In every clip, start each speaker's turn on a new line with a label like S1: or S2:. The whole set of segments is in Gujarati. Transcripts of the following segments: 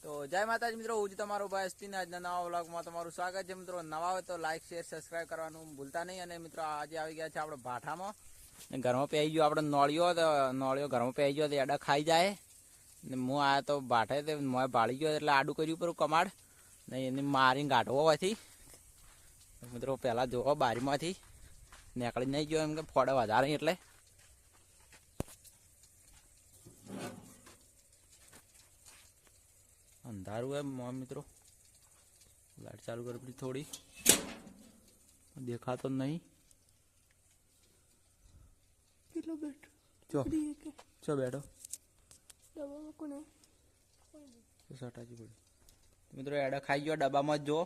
S1: તો જય માતાજી મિત્રો, હું જ તમારો ભાઈ અસ્તીન. આજના નવા વ્લોગમાં તમારું સ્વાગત છે મિત્રો. નવા હોય તો લાઈક શેર સબસ્ક્રાઈબ કરવાનું ભૂલતા નહીં. અને મિત્રો આજે આવી ગયા છે આપણે ભાઠામાં. ઘરમાં પહેરી ગયો આપણે નોળિયો, તો નોળિયો ઘરમાં પહેરી ગયો તો એડા ખાઈ જાય. ને હું આ તો ભાઠે તે મોં ભાળી ગયો એટલે આડું કર્યું પર કમાડ ને એને મારીને ગાઢવો હોયથી મિત્રો પહેલાં જોવો બારીમાંથી નીકળી નહીં ગયો, એમ કે ફોડે વધારે એટલે અંધારું એમ મોં મિત્રો. લાઈટ ચાલુ કરી પડી થોડી, દેખાતો નહીં.
S2: કેટલો બેઠો
S1: ચો બેઠો
S2: ડબ્બામાં કોને
S1: સટાજી પડ્યું મિત્રો. એડા ખાઈ ગયો ડબ્બામાં જ જો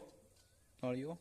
S1: નળિયો.